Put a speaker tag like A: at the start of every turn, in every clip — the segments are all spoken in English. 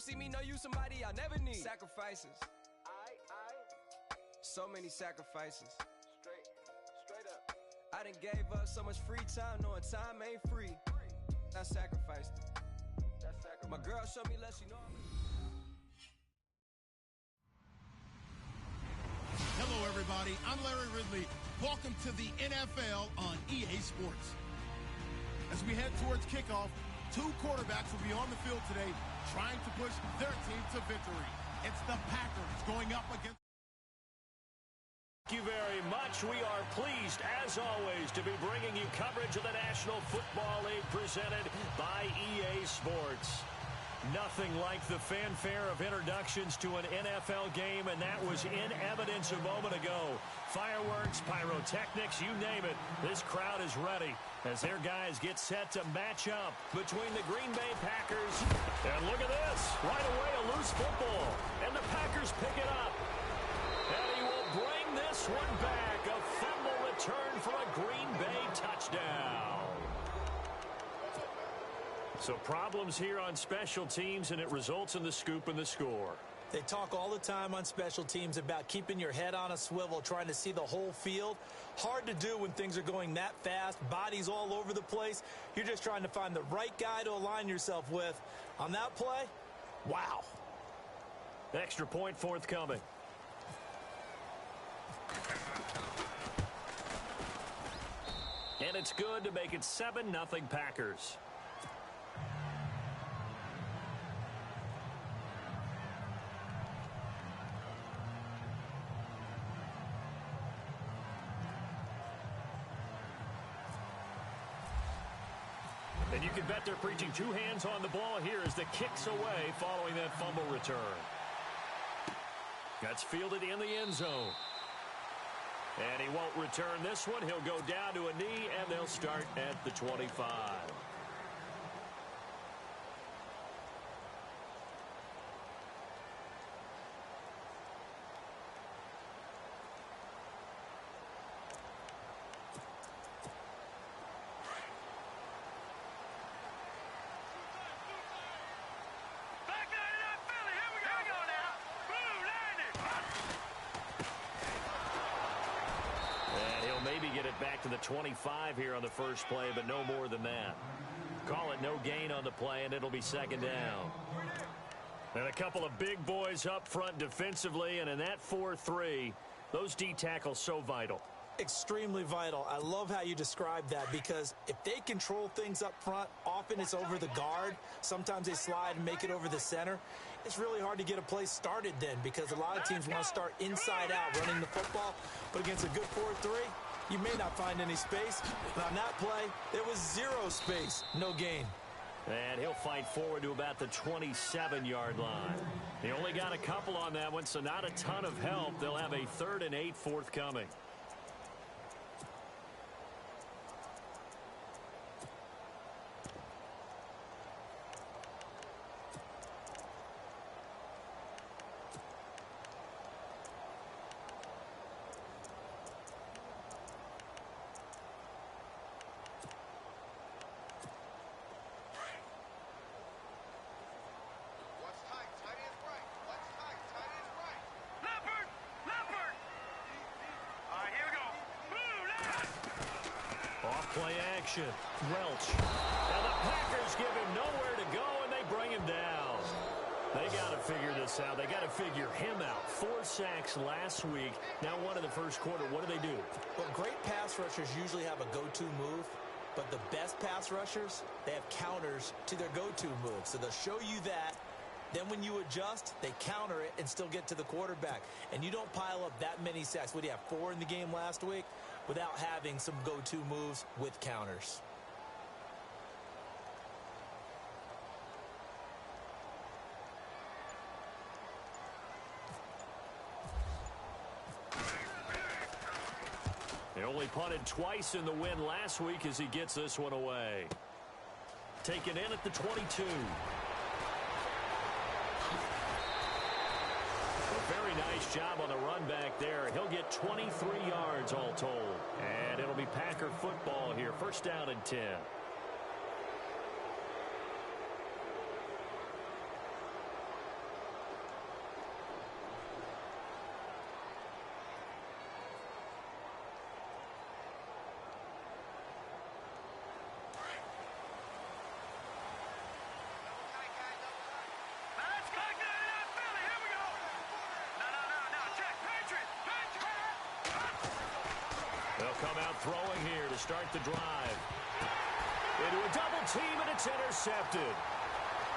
A: see me, know you somebody I'll never need. Sacrifices. So many sacrifices. Straight up. I done gave up so much free time, knowing time ain't free. I sacrificed it. My girl showed me less, you know.
B: Hello, everybody. I'm Larry Ridley. Welcome to the NFL on EA Sports. As we head towards kickoff, two quarterbacks will be on the field today trying to push their team to victory. It's the Packers going up against...
C: Thank you very much. We are pleased, as always, to be bringing you coverage of the National Football League presented by EA Sports. Nothing like the fanfare of introductions to an NFL game, and that was in evidence a moment ago. Fireworks, pyrotechnics, you name it. This crowd is ready as their guys get set to match up between the Green Bay Packers. And look at this. Right away, a loose football. And the Packers pick it up. And he will bring this one back. A fumble return for a Green Bay touchdown. So problems here on special teams, and it results in the scoop and the score.
D: They talk all the time on special teams about keeping your head on a swivel, trying to see the whole field. Hard to do when things are going that fast, bodies all over the place. You're just trying to find the right guy to align yourself with. On that play, wow.
C: Extra point forthcoming. And it's good to make it 7-0 Packers. And you can bet they're preaching two hands on the ball here as the kick's away following that fumble return. That's fielded in the end zone. And he won't return this one. He'll go down to a knee, and they'll start at the 25. Get it back to the 25 here on the first play, but no more than that. Call it no gain on the play, and it'll be second down. And a couple of big boys up front defensively, and in that 4-3, those D tackles so vital.
D: Extremely vital. I love how you describe that, because if they control things up front, often it's over the guard. Sometimes they slide and make it over the center. It's really hard to get a play started then, because a lot of teams want to start inside out running the football, but against a good 4-3, you may not find any space, but on that play, there was zero space, no gain.
C: And he'll fight forward to about the 27-yard line. He only got a couple on that one, so not a ton of help. They'll have a 3rd and 8 forthcoming. Play action. Welch. And the Packers give him nowhere to go, and they bring him down. They got to figure this out. They got to figure him out. 4 sacks last week. Now one in the first quarter. What do they do?
D: Well, great pass rushers usually have a go-to move, but the best pass rushers, they have counters to their go-to move. So they'll show you that. Then when you adjust, they counter it and still get to the quarterback. And you don't pile up that many sacks. What do you have, 4 in the game last week? Without having some go-to moves with counters.
C: He only punted twice in the win last week as he gets this one away. Taken in at the 22. Very nice job on the run back there. He'll get 23 yards all told. And it'll be Packer football here. First down and 10.
D: 4
C: They'll come out throwing here to start the drive. Into a double team, and it's intercepted.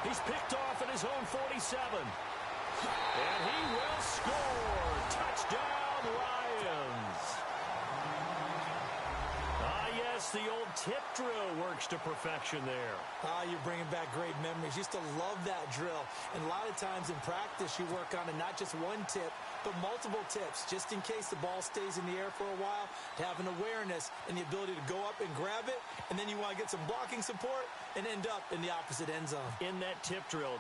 C: He's picked off at his own 47. And he will score. Touchdown, Lions. Yes, the old tip drill works to perfection there.
D: You're bringing back great memories. Used to love that drill. And a lot of times in practice, you work on it, not just one tip, but multiple tips, just in case the ball stays in the air for a while, to have an awareness and the ability to go up and grab it, and then you want to get some blocking support and end up in the opposite end zone.
C: In that tip drill,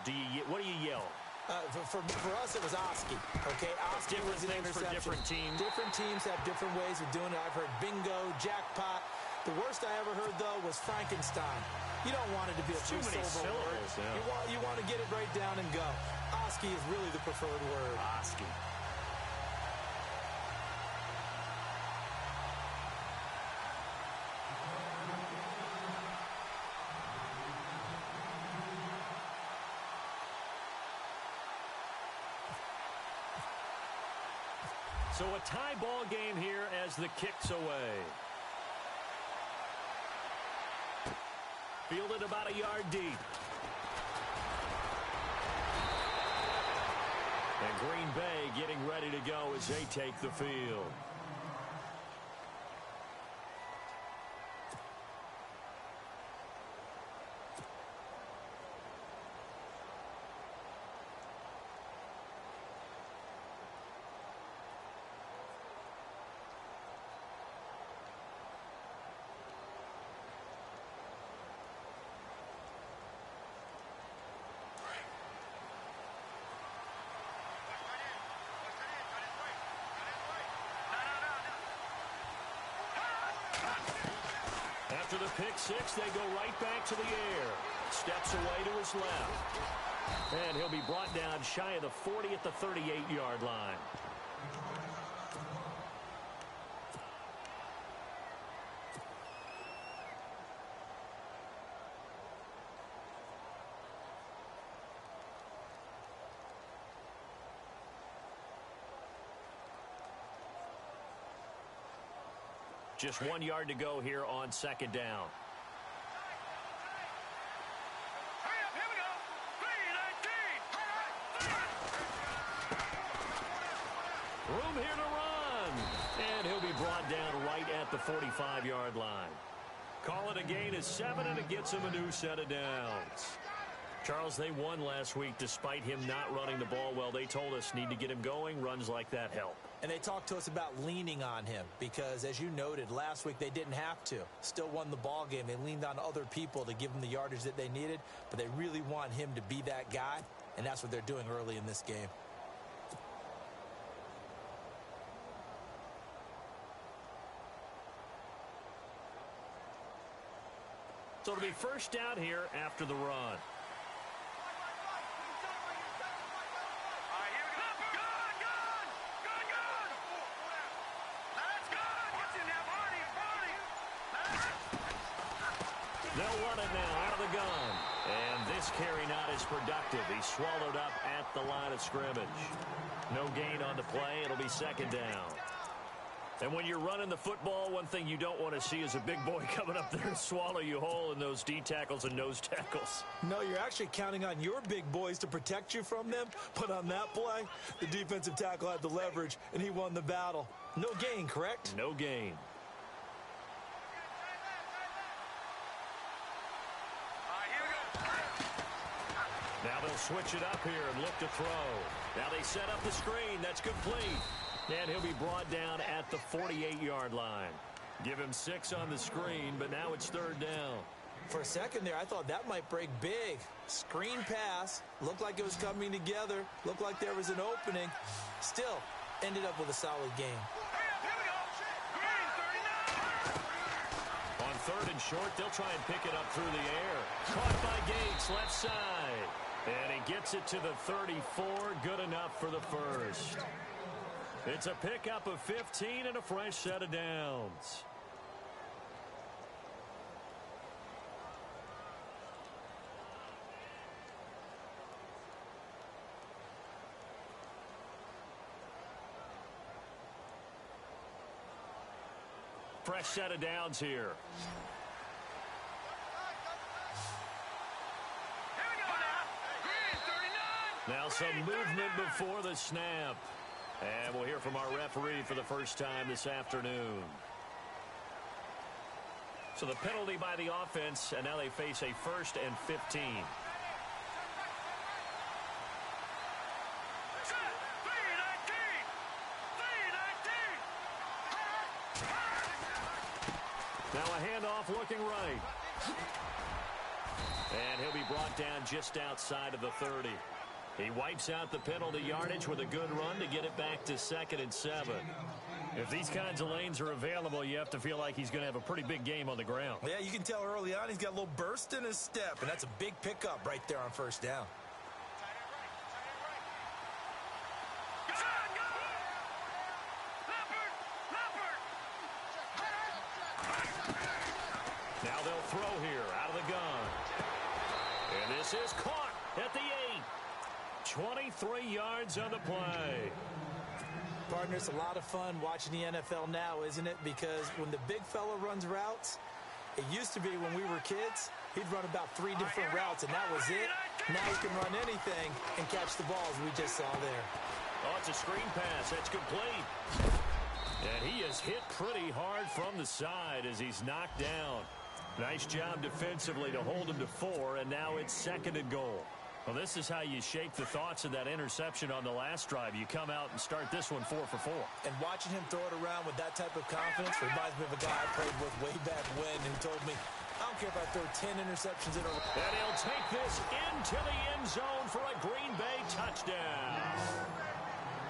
C: what do you yell?
D: For us, it was Oski. Okay, Oski was an interception.
C: For different teams.
D: Different teams have different ways of doing it. I've heard bingo, jackpot. The worst I ever heard, though, was Frankenstein. You don't want it to be a
C: too many syllables. Yeah.
D: You want to get it right down and go. Oski is really the preferred word.
C: Oski. So a tie ball game here as the kick's away. Fielded about a yard deep. And Green Bay getting ready to go as they take the field. After the pick six, they go right back to the air. Steps away to his left. And he'll be brought down shy of the 40 at the 38-yard line. Just 1 yard to go here on second down. Room here to run. And he'll be brought down right at the 45-yard line. Call it a gain of 7, and it gets him a new set of downs. Charles, they won last week despite him not running the ball well. They told us need to get him going. Runs like that help.
D: And they talked to us about leaning on him because, as you noted, last week they didn't have to. Still won the ball game. They leaned on other people to give them the yardage that they needed, but they really want him to be that guy, and that's what they're doing early in this game.
C: So it'll be first down here after the run. They'll run it now out of the gun. And this carry not as productive. He's swallowed up at the line of scrimmage. No gain on the play. It'll be second down. And when you're running the football, one thing you don't want to see is a big boy coming up there and swallow you whole in those D tackles and nose tackles.
D: No, you're actually counting on your big boys to protect you from them. But on that play, the defensive tackle had the leverage, and he won the battle. No gain, correct?
C: No gain. Now they'll switch it up here and look to throw. Now they set up the screen. That's complete. And he'll be brought down at the 48-yard line. Give him 6 on the screen, but now it's third down.
D: For a second there, I thought that might break big. Screen pass. Looked like it was coming together. Looked like there was an opening. Still, ended up with a solid game.
C: On third and short, they'll try and pick it up through the air. Caught by Gates, left side. And he gets it to the 34. Good enough for the first. It's a pickup of 15 and a fresh set of downs. fresh set of downs here. Now some movement before the snap. And we'll hear from our referee for the first time this afternoon. So the penalty by the offense, and now they face a 1st and 15. Now a handoff looking right. And he'll be brought down just outside of the 30. He wipes out the penalty yardage with a good run to get it back to 2nd and 7. If these kinds of lanes are available, you have to feel like he's going to have a pretty big game on the ground.
D: Yeah, you can tell early on he's got a little burst in his step, and that's a big pickup right there on 1st down.
C: Now they'll throw here out of the gun. And this is caught at the 8. 23 yards on the play.
D: Partner, it's a lot of fun watching the NFL now, isn't it? Because when the big fella runs routes, it used to be when we were kids, he'd run about 3 different routes, and that was it. Now he can run anything and catch the ball, as we just saw there.
C: Oh, it's a screen pass. That's complete. And he is hit pretty hard from the side as he's knocked down. Nice job defensively to hold him to 4, and now it's 2nd and goal. Well, this is how you shape the thoughts of that interception on the last drive. You come out and start this one 4 for 4.
D: And watching him throw it around with that type of confidence reminds me of a guy I played with way back when who told me, I don't care if I throw 10 interceptions in a row.
C: And he'll take this into the end zone for a Green Bay touchdown.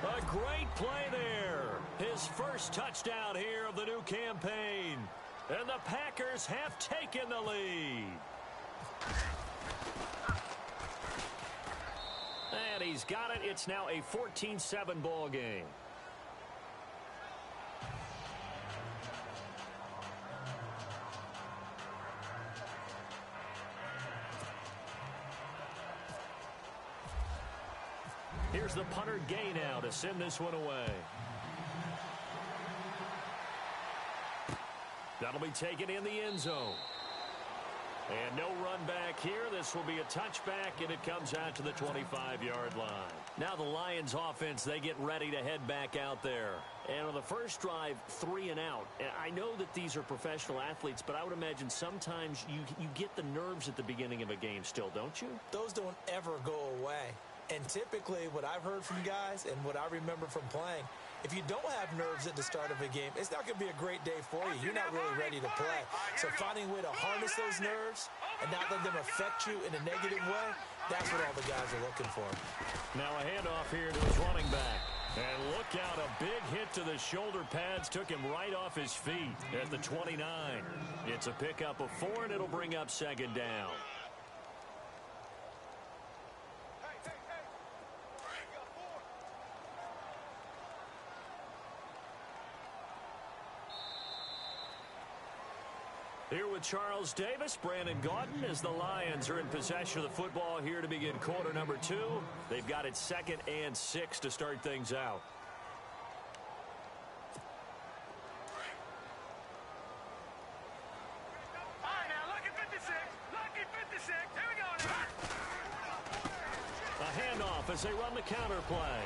C: A great play there. His first touchdown here of the new campaign. And the Packers have taken the lead. And he's got it. It's now a 14-7 ball game. Here's the punter Gay now to send this one away. That'll be taken in the end zone. And no run back here. This will be a touchback, and it comes out to the 25-yard line. Now the Lions offense, they get ready to head back out there. And on the first drive, 3 and out. And I know that these are professional athletes, but I would imagine sometimes you get the nerves at the beginning of a game still, don't you?
D: Those don't ever go away. And typically what I've heard from guys and what I remember from playing, if you don't have nerves at the start of a game, it's not going to be a great day for you. You're not really ready to play. So finding a way to harness those nerves and not let them affect you in a negative way, that's what all the guys are looking for.
C: Now a handoff here to his running back. And look out, a big hit to the shoulder pads took him right off his feet at the 29. It's a pickup of 4, and it'll bring up 2nd down. Here with Charles Davis, Brandon Gaudin, as the Lions are in possession of the football here to begin quarter number 2. They've got it 2nd and 6 to start things out.
E: All right, now, lucky 56. Lucky 56. Here we go.
C: A handoff as they run the counter play.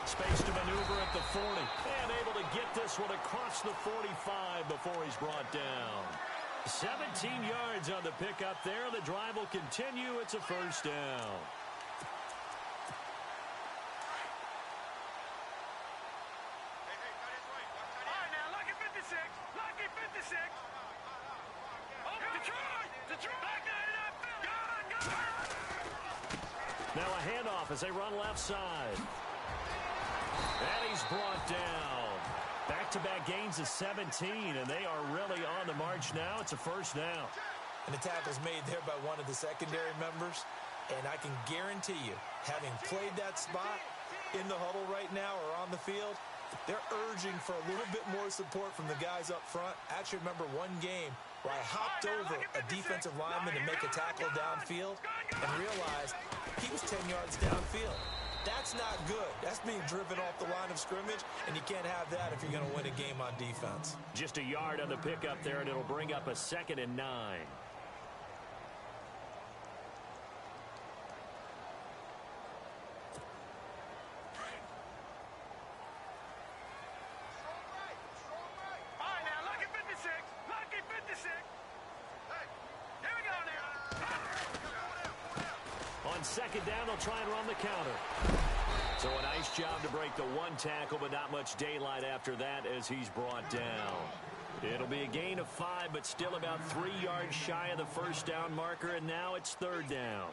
C: Space to maneuver at the 40. And able to get this one across the 45 before he's brought down. 17 yards on the pickup there. The drive will continue. It's a first down.
E: All right, now, lucky 56. Lucky 56. Oh, Detroit. Detroit. Back there in that field. Go.
C: Now a handoff as they run left side. And he's brought down. Back-to-back gains of 17, and they are really on the march now. It's a first down.
D: And the tackle's made there by one of the secondary members. And I can guarantee you, having played that spot in the huddle right now or on the field, they're urging for a little bit more support from the guys up front. I actually remember one game where I hopped over a defensive lineman to make a tackle downfield and realized he was 10 yards downfield. That's That's not good. That's being driven off the line of scrimmage, and you can't have that if you're going to win a game on defense.
C: Just a yard on the pickup there, and it'll bring up a 2nd and 9. On 2nd down, they'll try and run the counter. So a nice job to break the 1 tackle, but not much daylight after that as he's brought down. It'll be a gain of 5, but still about 3 yards shy of the 1st down marker, and now it's 3rd down.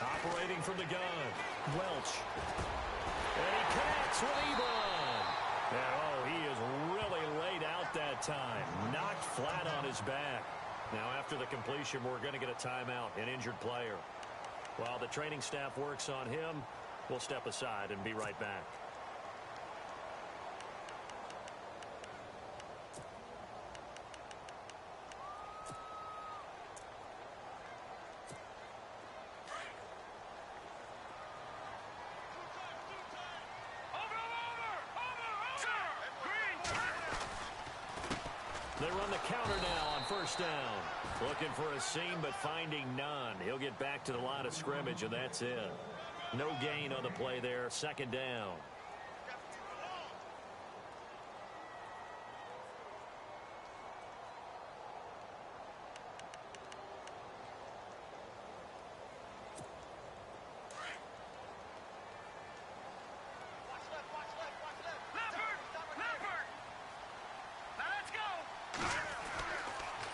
C: Operating from the gun, Welch. And he connects with Ebron. And, oh, he is really laid out that time. Knocked flat on his back. Now, after the completion, we're going to get a timeout, an injured player. While the training staff works on him, we'll step aside and be right back. They run the counter now on 1st down. Looking for a seam, but finding none. He'll get back to the line of scrimmage, and that's it. No gain on the play there. 2nd down.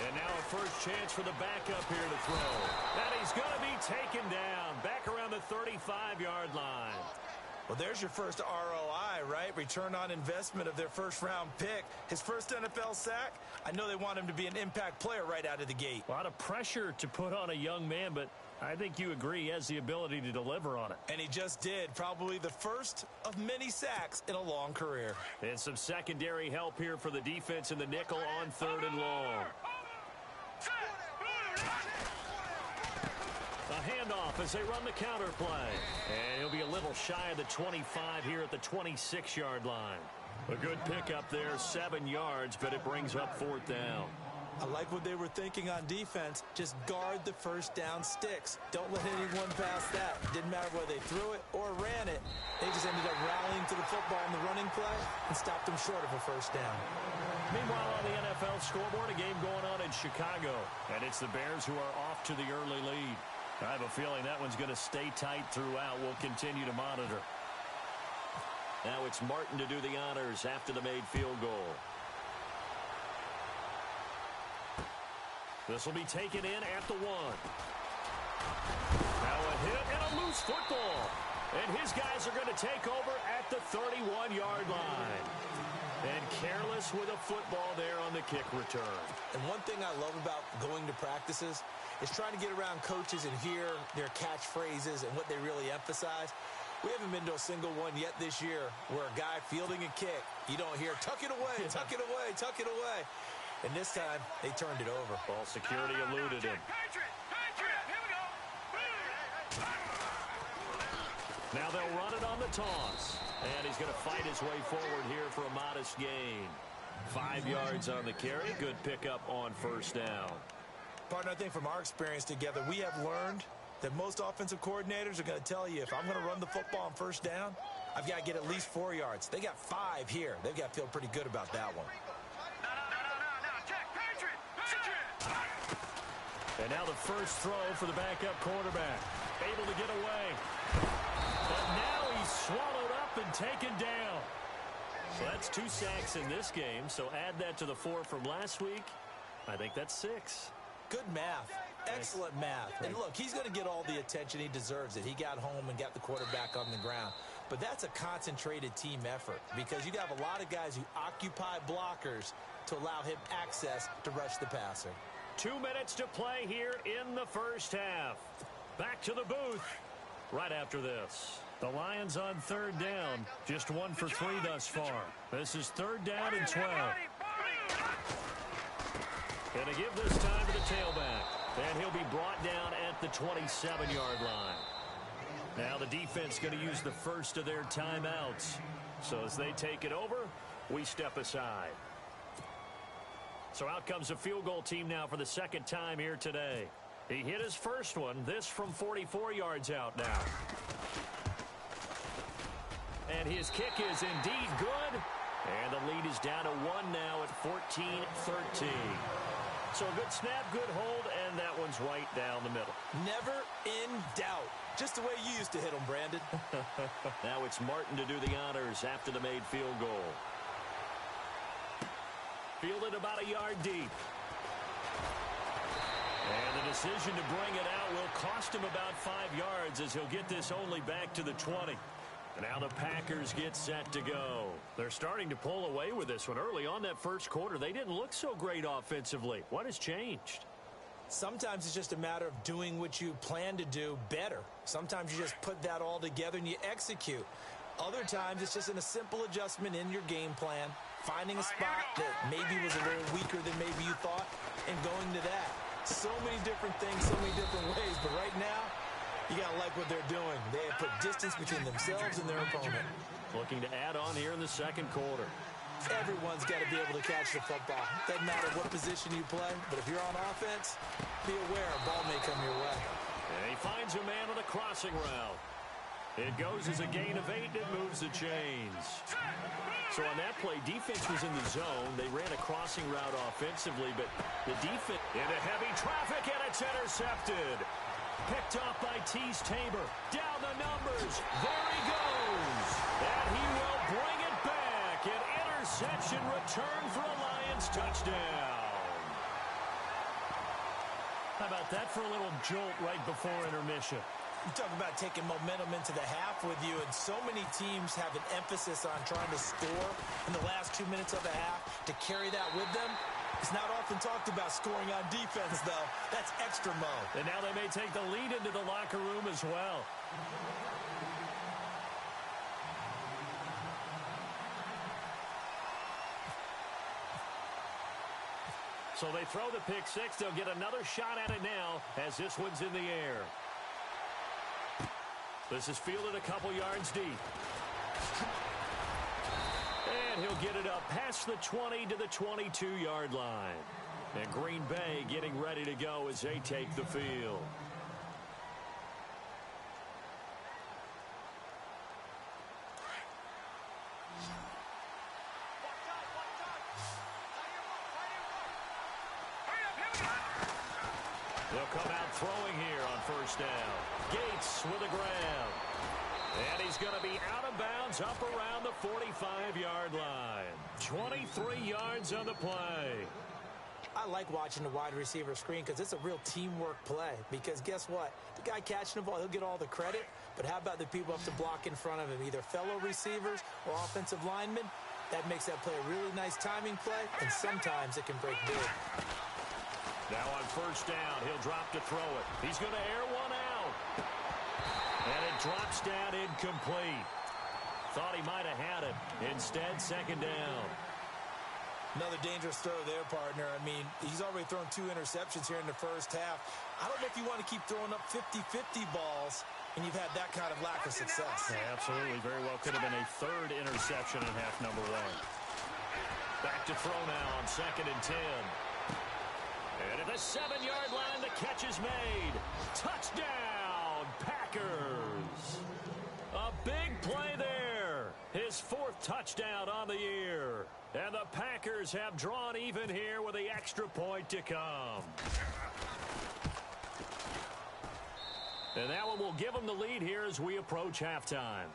C: And now a first chance for the backup here to throw. And he's going to be taken down back around the 35-yard line.
D: Well, there's your first ROI, right? Return on investment of their 1st-round pick. His first NFL sack. I know they want him to be an impact player right out of the gate.
C: A lot of pressure to put on a young man, but I think you agree he has the ability to deliver on it.
D: And he just did. Probably the first of many sacks in a long career.
C: And some secondary help here for the defense in the nickel on 3rd and long. A handoff as they run the counter play. And he'll be a little shy of the 25 here at the 26-yard line. A good pickup there, 7 yards, but it brings up 4th down.
D: I like what they were thinking on defense. Just guard the 1st down sticks. Don't let anyone pass that. Didn't matter whether they threw it or ran it. They just ended up rallying to the football in the running play and stopped them short of a 1st down.
C: Meanwhile, on the NFL scoreboard, a game going on in Chicago. And it's the Bears who are off to the early lead. I have a feeling that one's going to stay tight throughout. We'll continue to monitor. Now it's Martin to do the honors after the made field goal. This will be taken in at the 1. Now a hit and a loose football. And his guys are going to take over at the 31-yard line. And careless with a football there on the kick return.
D: And one thing I love about going to practices is trying to get around coaches and hear their catchphrases and what they really emphasize. We haven't been to a single one yet this year where a guy fielding a kick, you don't hear, tuck it away, tuck it away, tuck it away. And this time, they turned it over.
C: Ball security eluded him. Now they'll run it on the toss. And he's going to fight his way forward here for a modest gain. 5 yards on the carry. Good pickup on 1st down.
D: Partner, I think from our experience together, we have learned that most offensive coordinators are going to tell you, if I'm going to run the football on 1st down, I've got to get at least 4 yards. They got 5 here. They've got to feel pretty good about that one.
C: And now the first throw for the backup quarterback. Able to get away. But now he's swallowed up and taken down. So that's 2 sacks in this game. So add that to the 4 from last week. I think that's 6.
D: Good math. Excellent math. And look, he's going to get all the attention he deserves it. He got home and got the quarterback on the ground. But that's a concentrated team effort because you have a lot of guys who occupy blockers to allow him access to rush the passer.
C: 2 minutes to play here in the first half. Back to the booth right after this. The Lions on 3rd down. Just 1 for 3 thus far. This is 3rd down and 12. Going to give this time to the tailback. And he'll be brought down at the 27-yard line. Now the defense going to use the first of their timeouts. So as they take it over, we step aside. So out comes a field goal team now for the second time here today. He hit his first one, this from 44 yards out now. And his kick is indeed good. And the lead is down to 1 now at 14-13. So a good snap, good hold, and that one's right down the middle.
D: Never in doubt. Just the way you used to hit them, Brandon.
C: Now it's Martin to do the honors after the made field goal. Fielded about a yard deep. And the decision to bring it out will cost him about 5 yards as he'll get this only back to the 20. And now the Packers get set to go. They're starting to pull away with this one. Early on that first quarter, they didn't look so great offensively. What has changed?
D: Sometimes it's just a matter of doing what you plan to do better. Sometimes you just put that all together and you execute. Other times it's just in a simple adjustment in your game plan, finding a spot that maybe was a little weaker than maybe you thought, and going to that. So many different things, so many different ways. But right now, you got to like what they're doing. They have put distance between themselves and their opponent.
C: Looking to add on here in the second quarter.
D: Everyone's got to be able to catch the football. Doesn't matter what position you play, but if you're on offense, be aware a ball may come your way.
C: And he finds a man on the crossing route. It goes as a gain of 8, and it moves the chains. So on that play, defense was in the zone. They ran a crossing route offensively, but the defense into heavy traffic, and it's intercepted. Picked off by Tease Tabor. Down the numbers. There he goes. And he will bring it back. An interception return for a Lions touchdown. How about that for a little jolt right before intermission?
D: You talk about taking momentum into the half with you, and so many teams have an emphasis on trying to score in the last 2 minutes of the half to carry that with them. It's not often talked about scoring on defense, though. That's extra mode.
C: And now they may take the lead into the locker room as well. So they throw the pick six. They'll get another shot at it now as this one's in the air. This is fielded a couple yards deep. And he'll get it up past the 20 to the 22-yard line. And Green Bay getting ready to go as they take the field. They'll come out throwing here on first down. Gates with a grab. And he's going to be out of bounds up around the 45-yard line. 23 yards on the play.
D: I like watching the wide receiver screen because it's a real teamwork play. Because guess what? The guy catching the ball, he'll get all the credit. But how about the people up to block in front of him? Either fellow receivers or offensive linemen. That makes that play a really nice timing play. And sometimes it can break big.
C: Now on first down, he'll drop to throw it. He's going to air one out. And it drops down incomplete. Thought he might have had it. Instead, second down.
D: Another dangerous throw there, partner. I mean, he's already thrown 2 interceptions here in the first half. I don't know if you want to keep throwing up 50-50 balls and you've had that kind of lack of success.
C: Yeah, absolutely. Very well could have been a 3rd interception in half number 1. Back to throw now on 2nd and 10. And at the 7-yard line, the catch is made. Touchdown, Packers. A big play there. His 4th touchdown on the year. And the Packers have drawn even here with the extra point to come. And that one will give them the lead here as we approach halftime.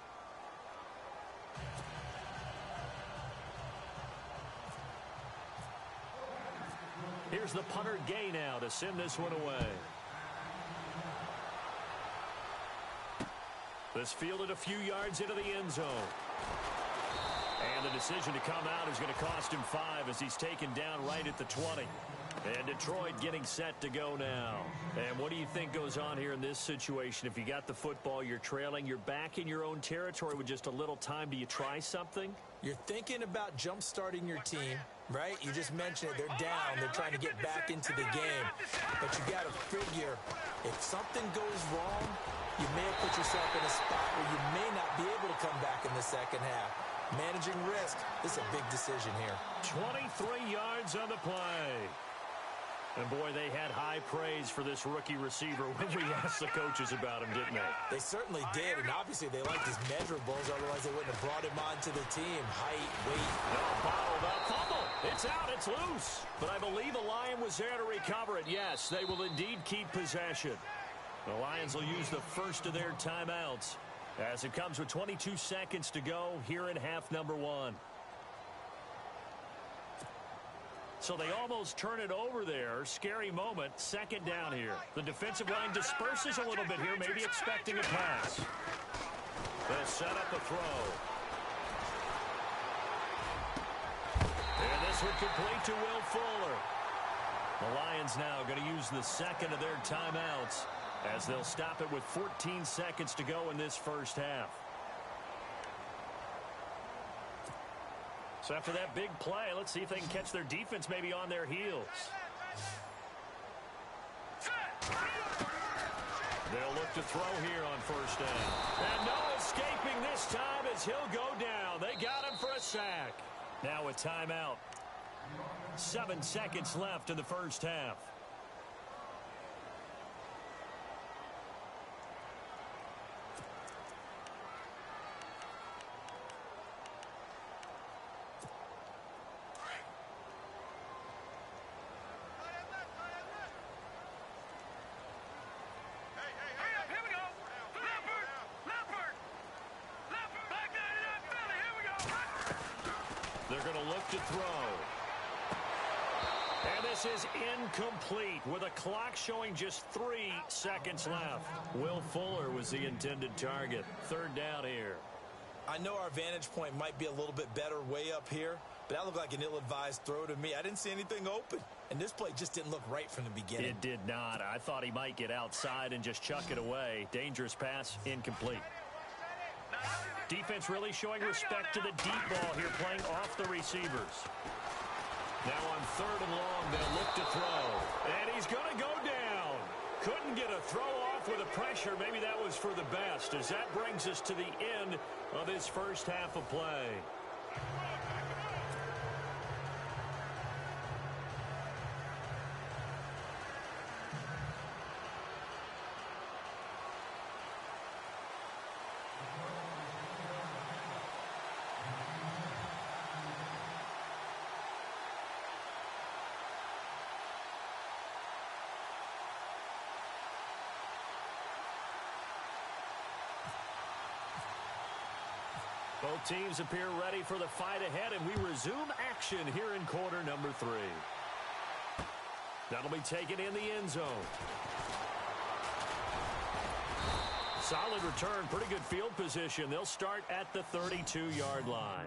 C: Here's the punter Gay now to send this one away. This fielded a few yards into the end zone. And the decision to come out is going to cost him 5 as he's taken down right at the 20. And Detroit getting set to go now. And what do you think goes on here in this situation? If you got the football, you're trailing, you're back in your own territory with just a little time. Do you try something?
D: You're thinking about jump-starting your team, right? You just mentioned it. They're down. They're trying to get back into the game. But you got to figure, if something goes wrong, you may have put yourself in a spot where you may not be able to come back in the second half. Managing risk, this is a big decision here.
C: 23 yards on the play. And, boy, they had high praise for this rookie receiver when we asked the coaches about him, didn't they?
D: They certainly did, and obviously they liked his measurables. Otherwise, they wouldn't have brought him onto the team. Height, weight.
C: No, bottled up. Fumble. It's out. It's loose. But I believe a Lion was there to recover it. Yes, they will indeed keep possession. The Lions will use the first of their timeouts as it comes with 22 seconds to go here in half number 1. So they almost turn it over there. Scary moment. Second down here. The defensive line disperses a little bit here, maybe expecting a pass. They'll set up a throw. And this one complete to Will Fuller. The Lions now going to use the second of their timeouts as they'll stop it with 14 seconds to go in this first half. So after that big play, let's see if they can catch their defense maybe on their heels. They'll look to throw here on first down. And no escaping this time as he'll go down. They got him for a sack. Now a timeout. 7 seconds left in the first half. They're going to look to throw. And this is incomplete with a clock showing just 3 seconds left. Will Fuller was the intended target. Third down here.
D: I know our vantage point might be a little bit better way up here, but that looked like an ill-advised throw to me. I didn't see anything open, and this play just didn't look right from the beginning.
C: It did not. I thought he might get outside and just chuck it away. Dangerous pass, incomplete. Defense really showing respect to the deep ball here, playing off the receivers. Now on third and long, they'll look to throw. And he's going to go down. Couldn't get a throw off with the pressure. Maybe that was for the best, as that brings us to the end of this first half of play. Both teams appear ready for the fight ahead, and we resume action here in quarter number 3. That'll be taken in the end zone. Solid return, pretty good field position. They'll start at the 32-yard line.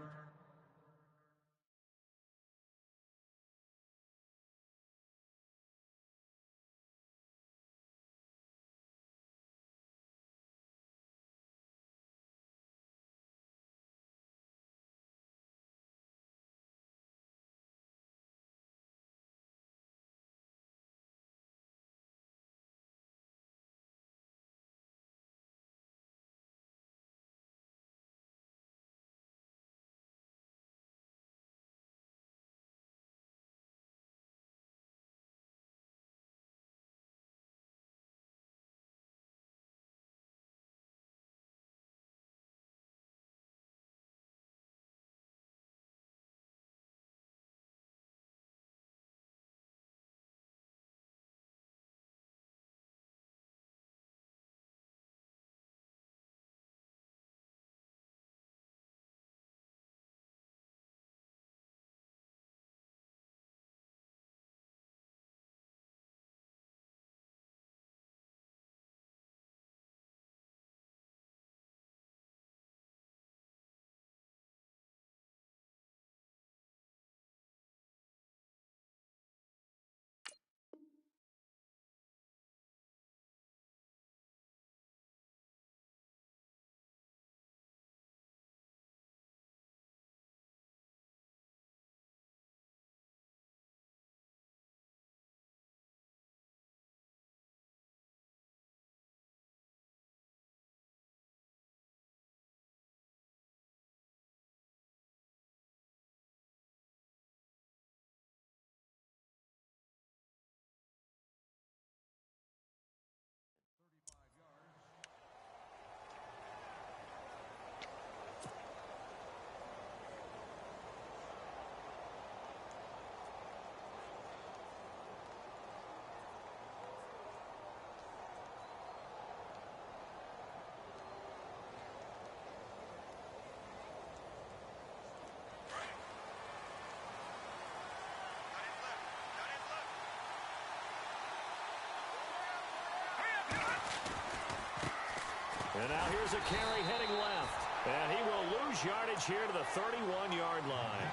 C: And now here's a carry heading left. And he will lose yardage here to the 31-yard line.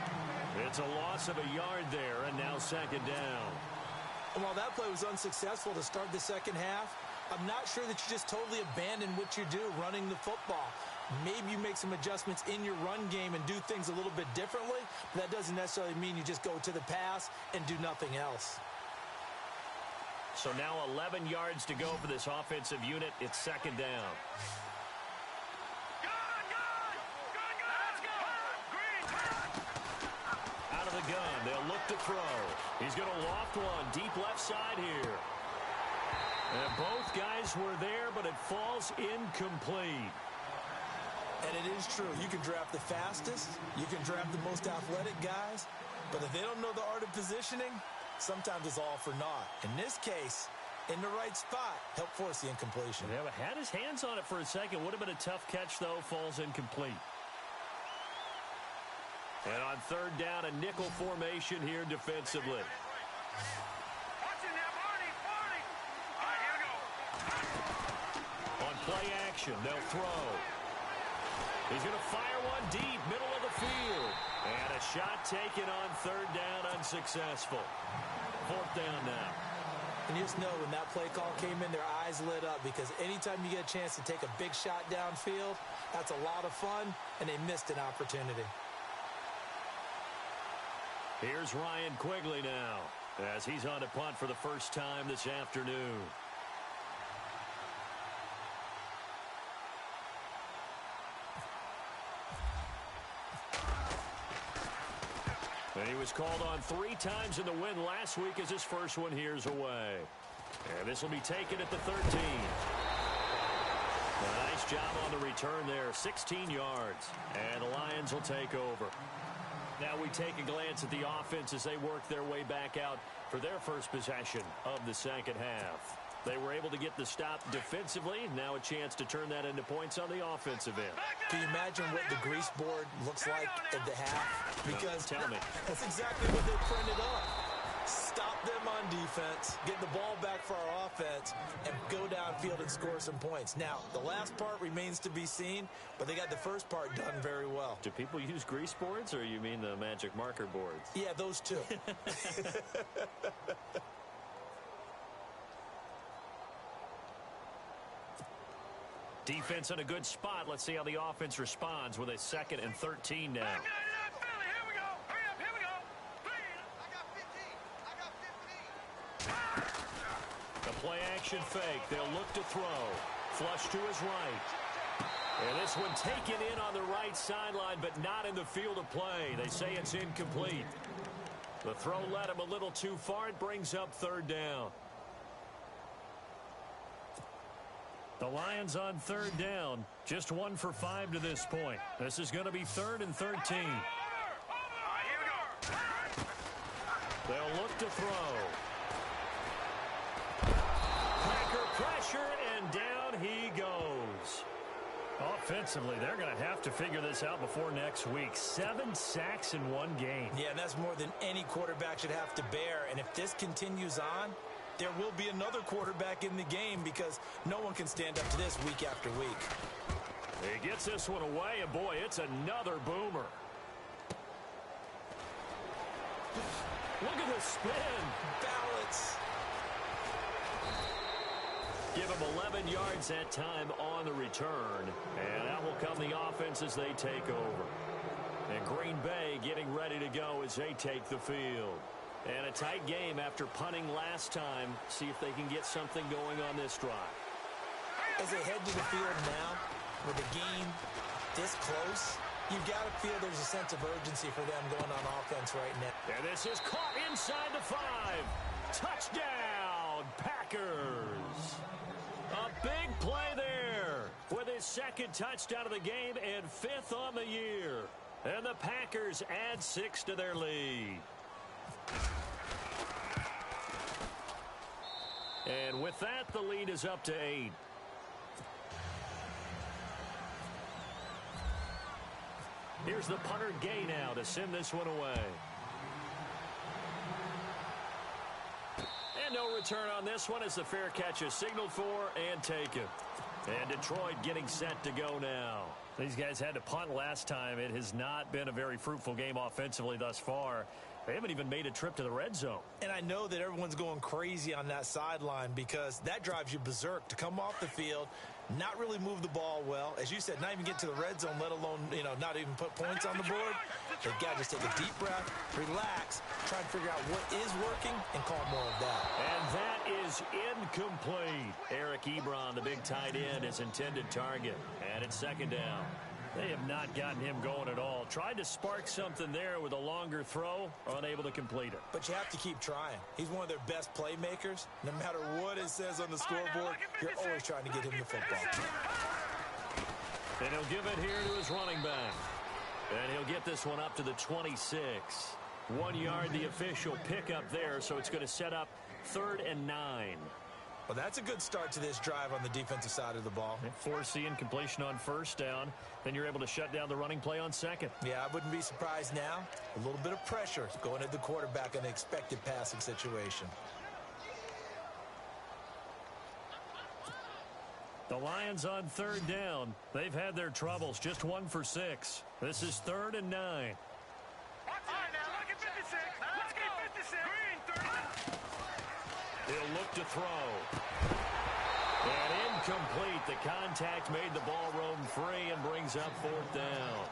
C: It's a loss of a yard there, and now second down.
D: And while that play was unsuccessful to start the second half, I'm not sure that you just totally abandon what you do running the football. Maybe you make some adjustments in your run game and do things a little bit differently, but that doesn't necessarily mean you just go to the pass and do nothing else.
C: So now 11 yards to go for this offensive unit. It's second down. Out of the gun, they'll look to throw. He's going to loft one deep left side here. And both guys were there, but it falls incomplete.
D: And it is true. You can draft the fastest. You can draft the most athletic guys. But if they don't know the art of positioning, sometimes it's all for naught. In this case, in the right spot, help force the incompletion.
C: Yeah, but had his hands on it for a second. Would have been a tough catch, though. Falls incomplete. And on third down, a nickel formation here defensively. On play action, they'll throw. He's going to fire one deep, middle of the field. And a shot taken on third down, unsuccessful. Fourth down now.
D: And you just know when that play call came in, their eyes lit up, because anytime you get a chance to take a big shot downfield, that's a lot of fun, and they missed an opportunity.
C: Here's Ryan Quigley now, as he's on to punt for the first time this afternoon. And he was called on 3 times in the win last week as his first one here's away. And this will be taken at the 13. A nice job on the return there, 16 yards. And the Lions will take over. Now we take a glance at the offense as they work their way back out for their first possession of the second half. They were able to get the stop defensively. Now a chance to turn that into points on the offensive end.
D: Can you imagine what the grease board looks like at the half? Because
C: tell me.
D: That's exactly what they printed up. Stop them on defense, get the ball back for our offense, and go downfield and score some points. Now, the last part remains to be seen, but they got the first part done very well.
C: Do people use grease boards, or you mean the magic marker boards?
D: Yeah, those two.
C: Defense in a good spot. Let's see how the offense responds with a 2nd and 13 now. The play action fake. They'll look to throw. Flush to his right. And this one taken in on the right sideline, but not in the field of play. They say it's incomplete. The throw led him a little too far. It brings up third down. The Lions on third down. Just 1 for 5 to this point. This is going to be 3rd and 13. They'll look to throw. Packer pressure, and down he goes. Offensively, they're going to have to figure this out before next week. 7 sacks in 1 game.
D: Yeah, and that's more than any quarterback should have to bear. And if this continues on, there will be another quarterback in the game, because no one can stand up to this week after week.
C: He gets this one away, and boy, it's another boomer. Look at the spin.
D: Balance.
C: Give him 11 yards that time on the return. And out will come the offense as they take over. And Green Bay getting ready to go as they take the field. And a tight game after punting last time. See if they can get something going on this drive.
D: As they head to the field now, with the game this close, you've got to feel there's a sense of urgency for them going on offense right now.
C: And this is caught inside the 5. Touchdown, Packers. A big play there with his 2nd touchdown of the game and 5th on the year. And the Packers add 6 to their lead. And with that, the lead is up to 8. Here's the punter Gay now to send this one away. And no return on this one as the fair catch is signaled for and taken. And Detroit getting set to go now. These guys had to punt last time. It has not been a very fruitful game offensively thus far. They haven't even made a trip to the red zone.
D: And I know that everyone's going crazy on that sideline because that drives you berserk to come off the field, not really move the ball well. As you said, not even get to the red zone, let alone, not even put points on the board. They've got to just take a deep breath, relax, try and figure out what is working, and call more of that.
C: And that is incomplete. Eric Ebron, the big tight end, is intended target. And it's second down. They have not gotten him going at all. Tried to spark something there with a longer throw, unable to complete it.
D: But you have to keep trying. He's one of their best playmakers. No matter what it says on the scoreboard, you're always trying to get him the football.
C: And he'll give it here to his running back. And he'll get this one up to the 26. 1 yard, the official pickup there, so it's going to set up 3rd and 9.
D: Well, that's a good start to this drive on the defensive side of the ball.
C: Forcing completion on first down. Then you're able to shut down the running play on second.
D: Yeah, I wouldn't be surprised now. A little bit of pressure going at the quarterback in an expected passing situation.
C: The Lions on 3rd down. They've had their troubles. Just 1 for 6. This is 3rd and 9.
E: All right, now, look at 56. Let's get 56. Green, 30.
C: He'll look to throw. And incomplete. The contact made the ball roam free and brings up 4th down.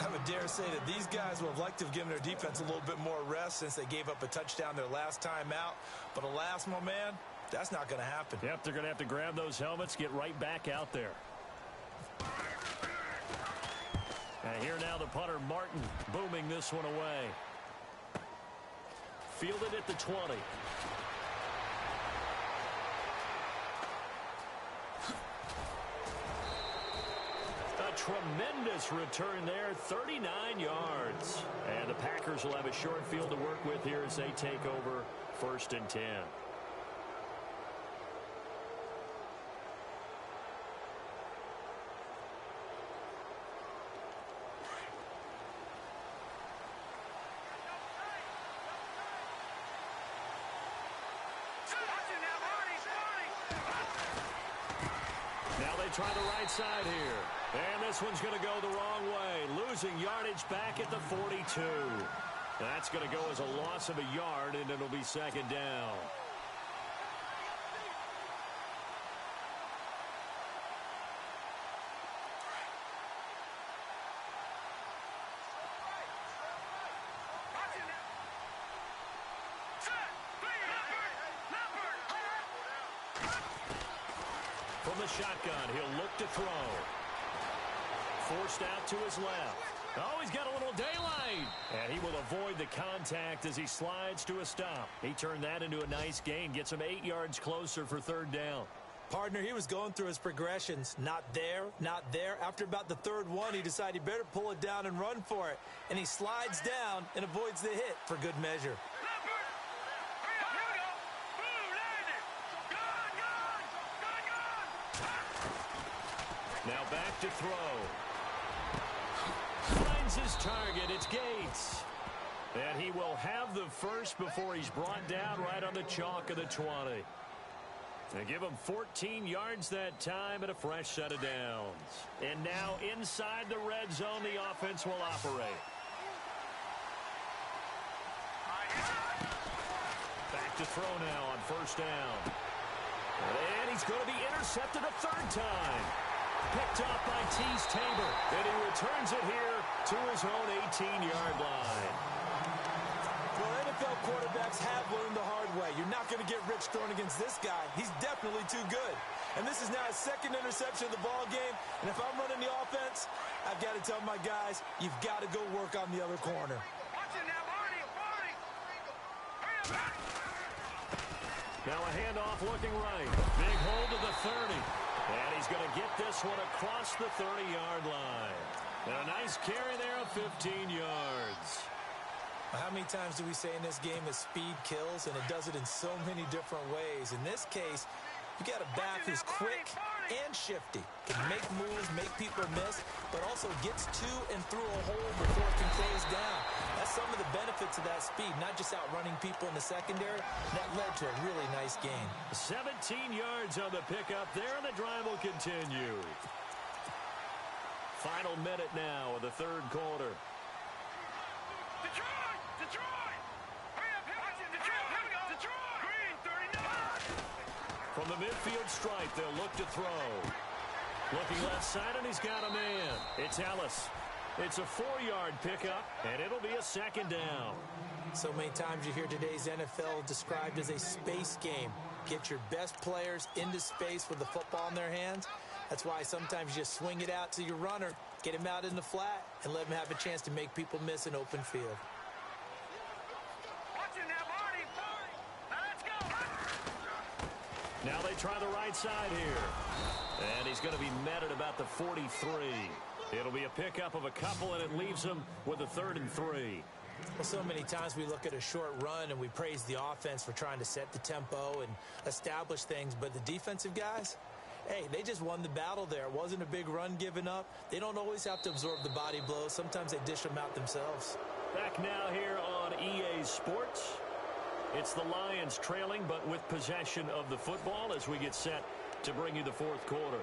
D: I would dare say that these guys would have liked to have given their defense a little bit more rest since they gave up a touchdown their last time out. But alas, my man, that's not going to happen.
C: Yep, they're going to have to grab those helmets, get right back out there. And here now the punter, Martin, booming this one away. Fielded at the 20. A tremendous return there, 39 yards. And the Packers will have a short field to work with here as they take over 1st and 10. Try the right side here. And this one's going to go the wrong way. Losing yardage back at the 42. That's going to go as a loss of a yard, and it'll be 2nd down. From the shotgun, he'll look to throw. Forced out to his left. Oh, he's got a little daylight. And he will avoid the contact as he slides to a stop. He turned that into a nice gain. Gets him 8 yards closer for 3rd down.
D: Partner, he was going through his progressions. Not there, not there. After about the 3rd one, he decided he better pull it down and run for it. And he slides down and avoids the hit for good measure.
C: Now back to throw. Finds his target. It's Gates. And he will have the first before he's brought down right on the chalk of the 20. They give him 14 yards that time and a fresh set of downs. And now inside the red zone, the offense will operate. Back to throw now on 1st down. And he's going to be intercepted a 3rd time. Picked up by Tease Tabor. And he returns it here to his own 18-yard line.
D: Well, NFL quarterbacks have learned the hard way. You're not going to get rich throwing against this guy. He's definitely too good. And this is now his 2nd interception of the ball game. And if I'm running the offense, I've got to tell my guys, you've got to go work on the other corner.
C: Now a handoff looking right. Big hold to the 30. And he's going to get this one across the 30-yard line. And a nice carry there of 15 yards.
D: How many times do we say in this game that speed kills, and it does it in so many different ways? In this case, You got a back who's quick and shifty, can make moves, make people miss, but also gets to and through a hole before it can close down. That's some of the benefits of that speed, not just outrunning people in the secondary. That led to a really nice gain.
C: 17 yards on the pickup there, and the drive will continue. Final minute now of the third quarter.
E: Detroit! Detroit! Hurry up, Detroit! Here we go! Detroit! Green, 39!
C: From the midfield stripe, they'll look to throw. Looking left side, and he's got a man. It's Ellis. It's a 4-yard pickup, and it'll be a second down.
D: So many times you hear today's NFL described as a space game. Get your best players into space with the football in their hands. That's why sometimes you just swing it out to your runner, get him out in the flat, and let him have a chance to make people miss an open field.
E: Watch it now, Barney! Now let's go!
C: Now they try the right side here. And he's going to be met at about the 43. It'll be a pickup of a couple, and it leaves him with a 3rd and 3.
D: Well, so many times we look at a short run and we praise the offense for trying to set the tempo and establish things, but the defensive guys, hey, they just won the battle there. It wasn't a big run given up. They don't always have to absorb the body blows. Sometimes they dish them out themselves.
C: Back now here on EA Sports. It's the Lions trailing, but with possession of the football as we get set to bring you the fourth quarter.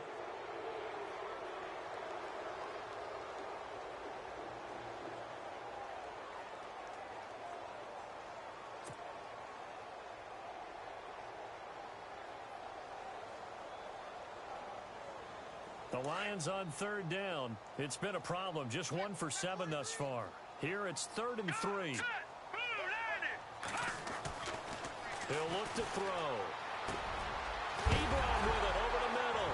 C: The Lions on 3rd down. It's been a problem. Just 1 for 7 thus far. Here it's 3rd and 3. He'll look to throw. Ebron with it over the middle.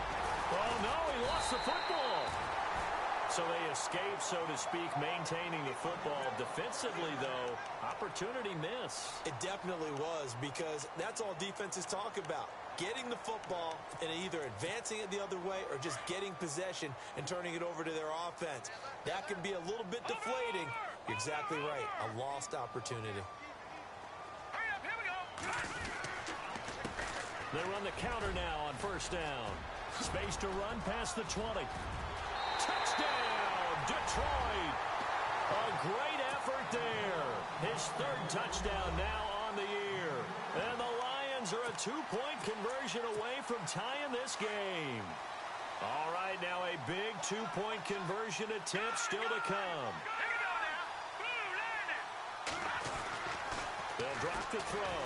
C: Oh, no, he lost the football. So they escape, so to speak, maintaining the football. Defensively, though, opportunity miss.
D: It definitely was, because that's all defenses talk about. Getting the football and either advancing it the other way or just getting possession and turning it over to their offense. That can be a little bit deflating. You're exactly right. A lost opportunity.
E: Hurry up, here we go!
C: They run the counter now on 1st down. Space to run past the 20. Touchdown, Detroit! A great effort there. His 3rd touchdown now on the year. And the Lions are a 2-point conversion away from tying this game. All right, now a big 2-point conversion attempt still to come.
E: Here we go now! Blue, land it!
C: They'll drop the throw.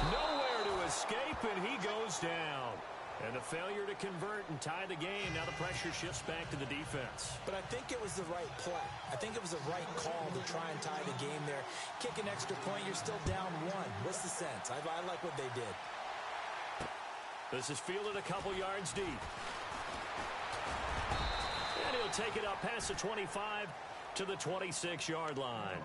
C: Nowhere to escape, and he goes down. And a failure to convert and tie the game. Now the pressure shifts back to the defense.
D: But I think it was the right play. I think it was the right call to try and tie the game there. Kick an extra point, you're still down 1. What's the sense? I like what they did.
C: This is fielded a couple yards deep. And he'll take it up past the 25 to the 26-yard line.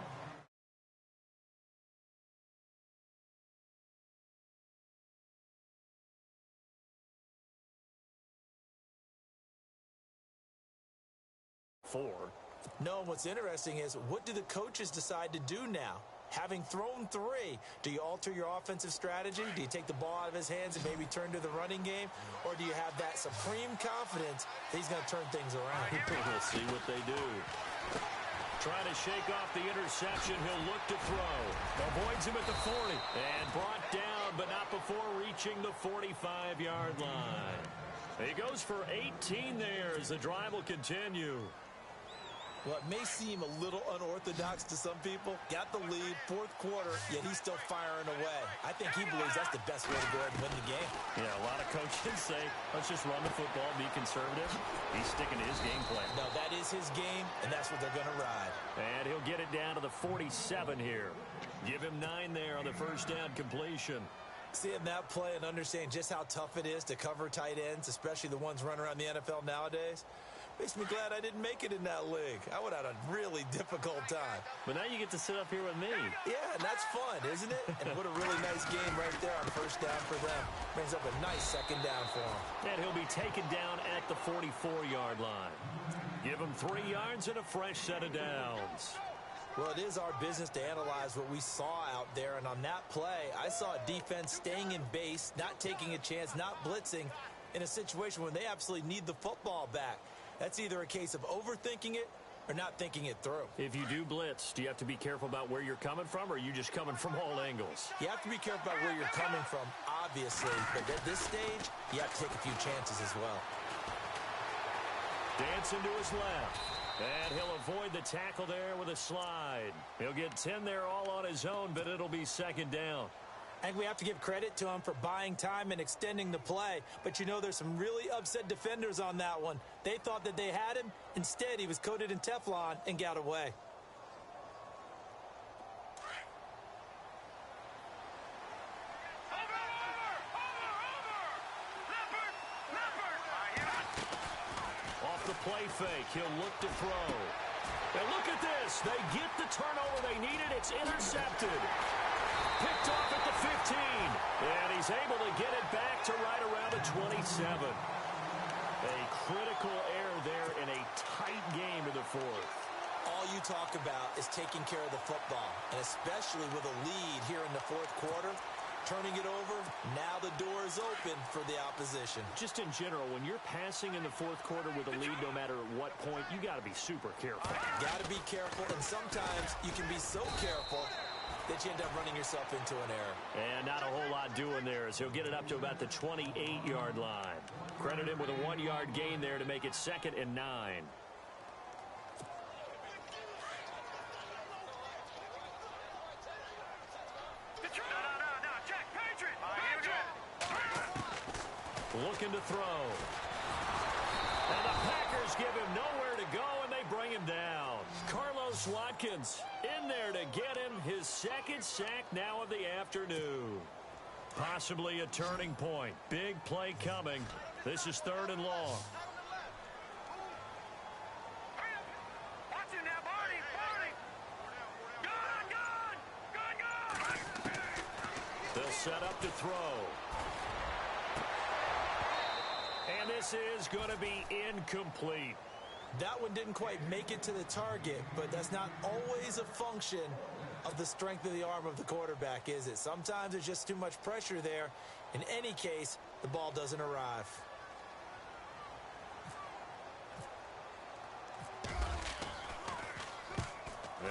D: No, what's interesting is, what do the coaches decide to do now? Having thrown 3, do you alter your offensive strategy? Do you take the ball out of his hands and maybe turn to the running game? Or do you have that supreme confidence that he's going to turn things around?
C: We'll see what they do. Trying to shake off the interception. He'll look to throw. Avoids him at the 40. And brought down, but not before reaching the 45-yard line. He goes for 18 there as the drive will continue.
D: Well, it may seem a little unorthodox to some people. Got the lead, 4th quarter, yet he's still firing away. I think he believes that's the best way to go ahead and win the game.
C: Yeah, a lot of coaches say, let's just run the football, be conservative. He's sticking to his game plan.
D: No, that is his game, and that's what they're going to ride.
C: And he'll get it down to the 47 here. Give him 9 there on the 1st down completion.
D: Seeing that play and understanding just how tough it is to cover tight ends, especially the ones running around the NFL nowadays, makes me glad I didn't make it in that league. I would have had a really difficult time.
C: But now you get to sit up here with me.
D: Yeah, and that's fun, isn't it? And what a really nice game right there on 1st down for them. Brings up a nice 2nd down for him.
C: And he'll be taken down at the 44-yard line. Give him 3 yards and a fresh set of downs.
D: Well, it is our business to analyze what we saw out there, and on that play, I saw a defense staying in base, not taking a chance, not blitzing in a situation when they absolutely need the football back. That's either a case of overthinking it or not thinking it through.
C: If you do blitz, do you have to be careful about where you're coming from, or are you just coming from all angles?
D: You have to be careful about where you're coming from, obviously, but at this stage, you have to take a few chances as well.
C: Dancing to his left. And he'll avoid the tackle there with a slide. He'll get 10 there all on his own, but it'll be second down.
D: I think we have to give credit to him for buying time and extending the play. But you know, there's some really upset defenders on that one. They thought that they had him. Instead, he was coated in Teflon and got away.
C: Off the play fake, he'll look to throw. And look at this. They get the turnover they needed. It's intercepted. Picked off at the 15. And he's able to get it back to right around the 27. A critical error there in a tight game in the fourth.
D: All you talk about is taking care of the football, and especially with a lead here in the fourth quarter, turning it over, now the door is open for the opposition.
C: Just in general, when you're passing in the fourth quarter with a lead, no matter at what point, you got to be super careful.
D: Got to be careful, and sometimes you can be so careful that you end up running yourself into an error.
C: And not a whole lot doing there, as he'll get it up to about the 28-yard line. Credit him with a 1-yard gain there to make it 2nd and 9. Looking to throw. And the Packers give him nowhere to go, and they bring him down. Carlos Watkins in there to get him his 2nd sack now of the afternoon. Possibly a turning point. Big play coming. This is 3rd and long.
E: Watch him now, Barney. Gun.
C: They'll set up to throw. And this is going to be incomplete.
D: That one didn't quite make it to the target, but that's not always a function of the strength of the arm of the quarterback, is it? Sometimes there's just too much pressure there. In any case, the ball doesn't arrive.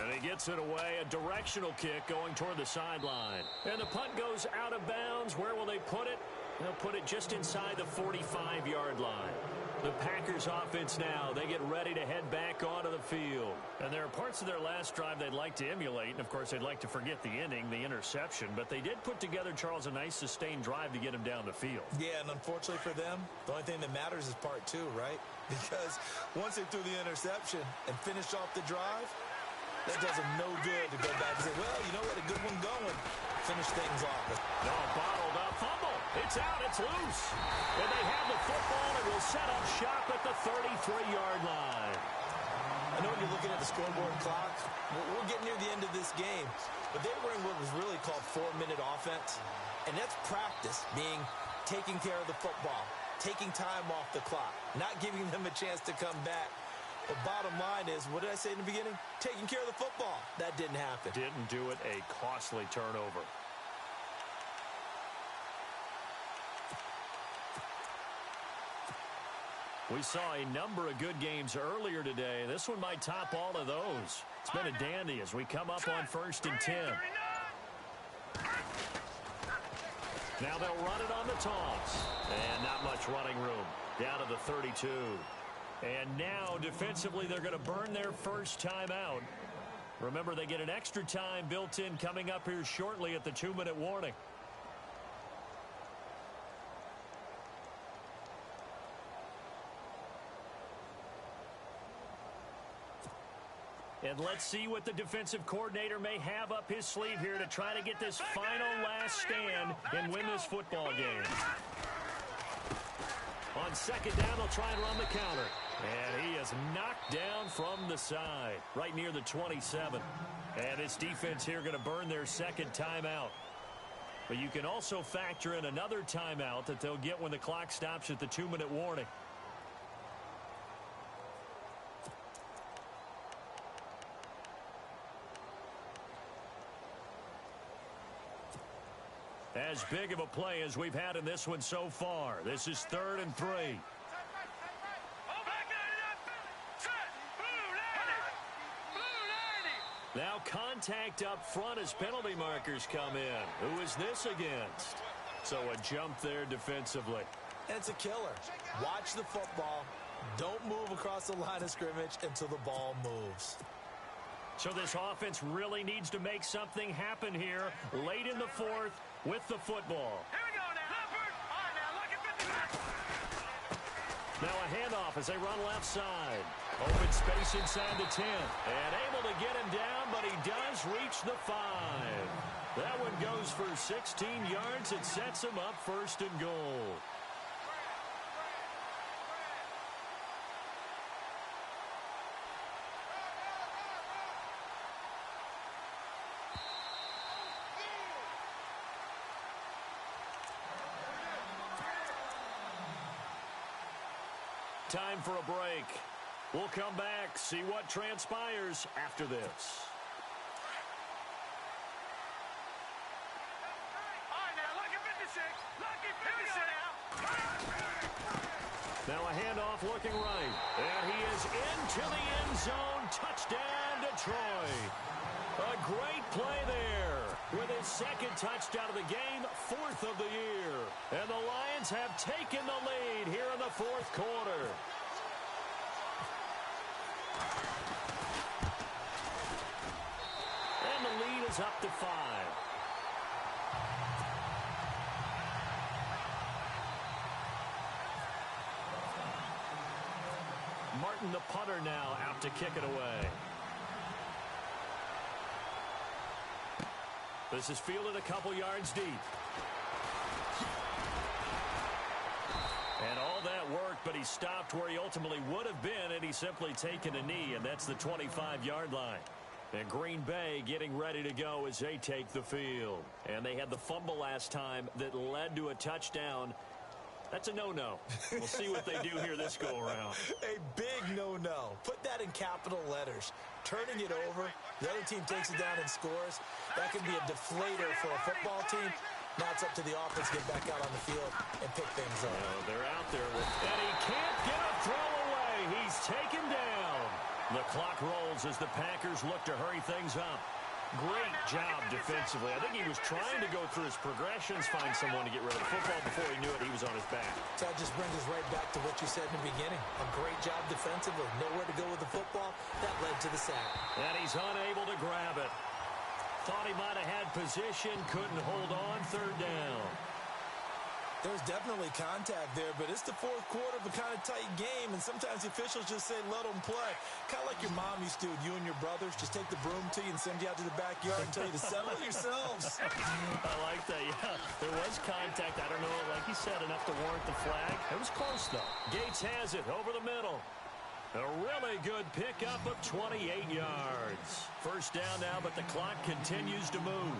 C: And he gets it away, a directional kick going toward the sideline. And the punt goes out of bounds. Where will they put it? They'll put it just inside the 45-yard line. The Packers offense now, they get ready to head back onto the field. And there are parts of their last drive they'd like to emulate. And, of course, they'd like to forget the ending, the interception. But they did put together, Charles, a nice sustained drive to get him down the field.
D: Yeah, and unfortunately for them, the only thing that matters is part 2, right? Because once they threw the interception and finished off the drive, that does them no good to go back and say, well, you know what, a good one going. Finish things off.
C: No, bottled up fumble. It's out. It's loose. And they have the football and will set up shop at the 33-yard line.
D: I know when you're looking at the scoreboard clock, we're getting near the end of this game, but they were in what was really called 4-minute offense, and that's practice, being taking care of the football, taking time off the clock, not giving them a chance to come back. The bottom line is, what did I say in the beginning? Taking care of the football. That didn't happen.
C: Didn't do it. A costly turnover. We saw a number of good games earlier today. This one might top all of those. It's been a dandy as we come up on 1st and 10. Now they'll run it on the toss. And not much running room. Down to the 32. And now, defensively, they're going to burn their first time out. Remember, they get an extra time built in coming up here shortly at the 2-minute warning. And let's see what the defensive coordinator may have up his sleeve here to try to get this final last stand and win this football game. On 2nd down, they'll try and run the counter. And he is knocked down from the side, right near the 27. And this defense here going to burn their 2nd timeout. But you can also factor in another timeout that they'll get when the clock stops at the 2-minute warning. As big of a play as we've had in this one so far. This is 3rd and 3. Now contact up front as penalty markers come in. Who is this against? So a jump there defensively.
D: And it's a killer. Watch the football. Don't move across the line of scrimmage until the ball moves.
C: So this offense really needs to make something happen here late in the 4th with the football.
E: Here we go now. Leopard. All right, now look at 50.
C: Now a handoff as they run left side. Open space inside the 10. And able to get him down, but he does reach the 5. That one goes for 16 yards. It sets him up 1st and goal. Time for a break. We'll come back, see what transpires after this.
E: All right, now look at 56. Lucky 56.
C: Now a handoff looking right. And he is into the end zone. Touchdown, Detroit. A great play there. With his 2nd touchdown of the game, 4th of the year. And the Lions have taken the lead here in the 4th quarter. And the lead is up to 5. Martin, the punter, now out to kick it away. This is fielded a couple yards deep. And all that worked, but he stopped where he ultimately would have been had he simply taken a knee, and that's the 25-yard line. And Green Bay getting ready to go as they take the field. And they had the fumble last time that led to a touchdown. That's a no-no. We'll see what they do here this go-around.
D: A big no-no. Put that in capital letters. Turning it over, the other team takes it down and scores. That can be a deflator for a football team. Now it's up to the offense to get back out on the field and pick things up.
C: They're out there with, and he can't get a throw away. He's taken down. The clock rolls as the Packers look to hurry things up. Great job defensively. I think he was trying to go through his progressions, find someone to get rid of the football. Before he knew it, he was on his back.
D: So that just brings us right back to what you said in the beginning. A great job defensively. Nowhere to go with the football. That led to the sack.
C: And he's unable to grab it. Thought he might have had position, couldn't hold on, 3rd down.
D: There's definitely contact there, but it's the 4th quarter of a kind of tight game, and sometimes the officials just say, let them play. Kind of like your mom used to with you and your brothers. Just take the broom to you and send you out to the backyard and tell you to settle yourselves.
C: I like that, yeah. There was contact. I don't know, like you said, enough to warrant the flag. It was close, though. Gates has it over the middle. A really good pickup of 28 yards. 1st down now, but the clock continues to move.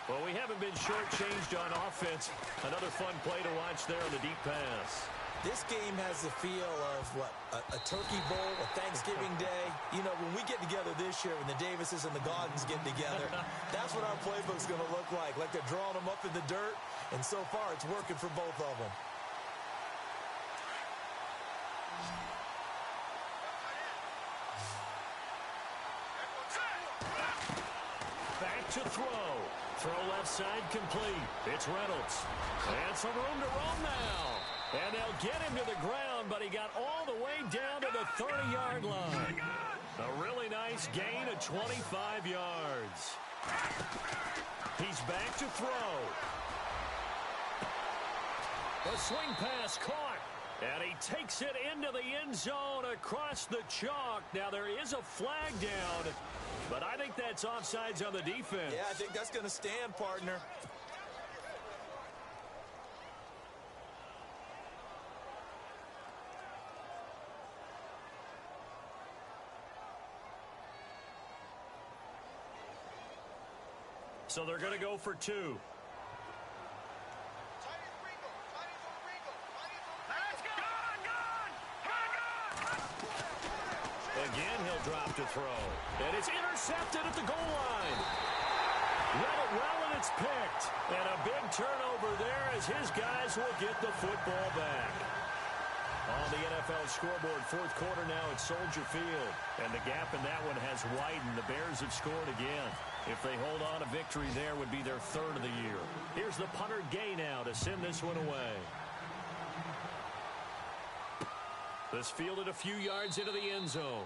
C: Well, we haven't been shortchanged on offense. Another fun play to watch there on the deep pass.
D: This game has the feel of, what, a turkey bowl, a Thanksgiving day. You know, when we get together this year, when the Davises and the Gaudens get together, that's what our playbook's going to look like they're drawing them up in the dirt, and so far it's working for both of them.
C: Back to throw. Throw left side complete. It's Reynolds. And some room to roam now. And they'll get him to the ground, but he got all the way down to the 30-yard line. A really nice gain of 25 yards. He's back to throw. The swing pass caught. And he takes it into the end zone across the chalk. Now there is a flag down, but I think that's offsides on the defense.
D: Yeah, I think that's going to stand, partner.
C: So they're going to go for 2. Again, he'll drop to throw. And it's intercepted at the goal line. Read it well, and it's picked. And a big turnover there as his guys will get the football back. On the NFL scoreboard, fourth quarter now at Soldier Field. And the gap in that one has widened. The Bears have scored again. If they hold on, a victory there would be their third of the year. Here's the punter Gay now to send this one away. This fielded a few yards into the end zone.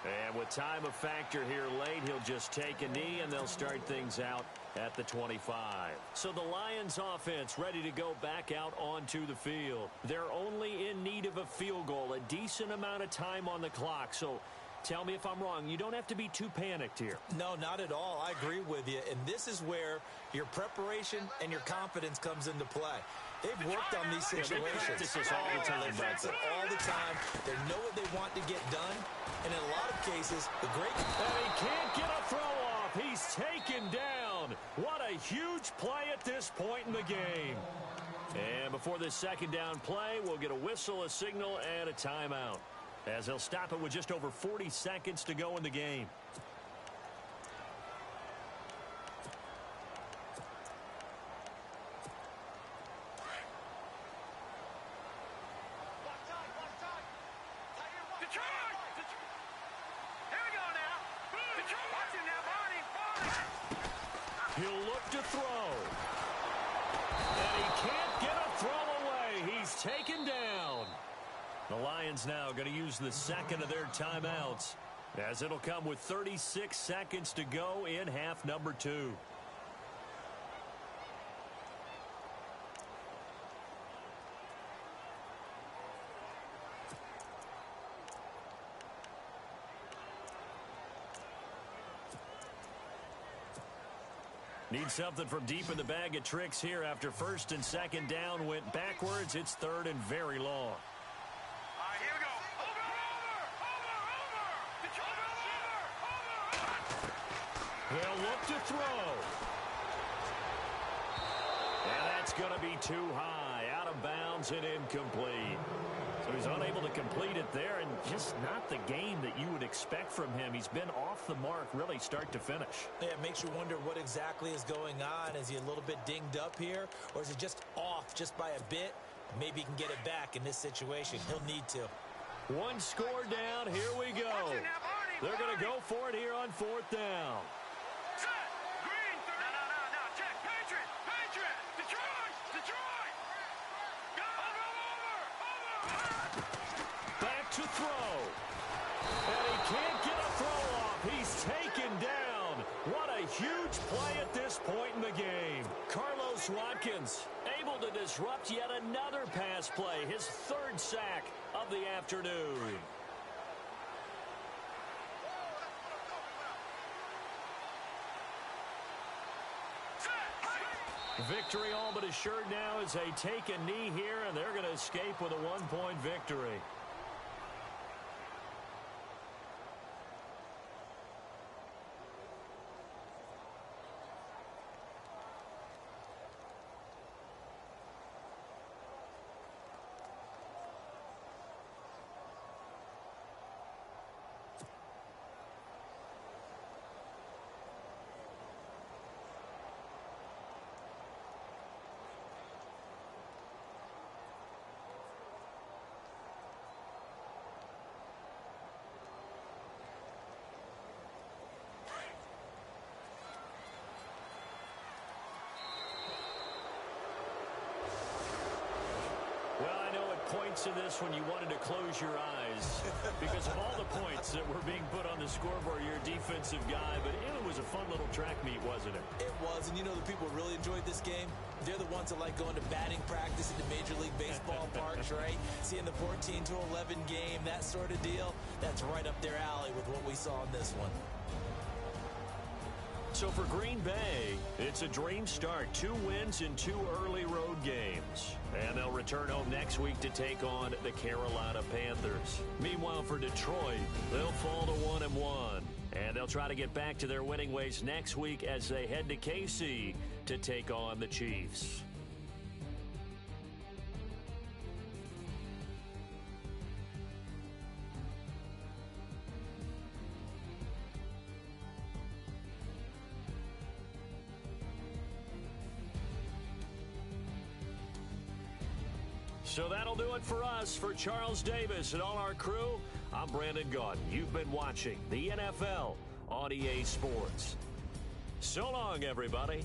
C: And with time of factor here late, he'll just take a knee, and they'll start things out at the 25. So the Lions offense ready to go back out onto the field. They're only in need of a field goal, a decent amount of time on the clock. So tell me if I'm wrong. You don't have to be too panicked here.
D: No, not at all. I agree with you. And this is where your preparation and your confidence comes into play. They've worked on these situations
C: all the time.
D: All the time. They know what they want to get done. And in a lot of cases, the great...
C: And he can't get a throw off. He's taken down. What a huge play at this point in the game. And before this second down play, we'll get a whistle, a signal, and a timeout, as he'll stop it with just over 40 seconds to go in the game. He'll look to throw. And he can't get a throw away. He's taken down. The Lions now going to use the second of their timeouts, as it'll come with 36 seconds to go in half number 2. Need something from deep in the bag of tricks here after first and second down went backwards. It's third and very long.
E: All right, here we go. Over.
C: They'll look to throw. And that's going to be too high. Out of bounds and incomplete. So he's unable to complete it there, and just not the game that you would expect from him. He's been off the mark really start to finish.
D: Yeah, it makes you wonder what exactly is going on. Is he a little bit dinged up here, or is it just off just by a bit? Maybe he can get it back in this situation. He'll need to.
C: One score down. Here we go. They're going to go for it here on fourth down. To throw. And he can't get a throw off. He's taken down. What a huge play at this point in the game. Carlos Watkins able to disrupt yet another pass play. His third sack of the afternoon. Victory all but assured now as they take a knee here, and they're going to escape with a one-point victory. Points in this when you wanted to close your eyes because of all the points that were being put on the scoreboard. You're a defensive guy, but it was a fun little track meet, wasn't it?
D: It was, and you know the people who really enjoyed this game? They're the ones that like going to batting practice at the Major League Baseball parks, right? Seeing the 14-11 game, that sort of deal, that's right up their alley with what we saw in this one.
C: So for Green Bay, it's a dream start. 2 wins in 2 early road games. And they'll return home next week to take on the Carolina Panthers. Meanwhile, for Detroit, they'll fall to 1-1. And they'll try to get back to their winning ways next week as they head to KC to take on the Chiefs. So that'll do it for us. For Charles Davis and all our crew, I'm Brandon Gaudin. You've been watching the NFL on EA Sports. So long, everybody.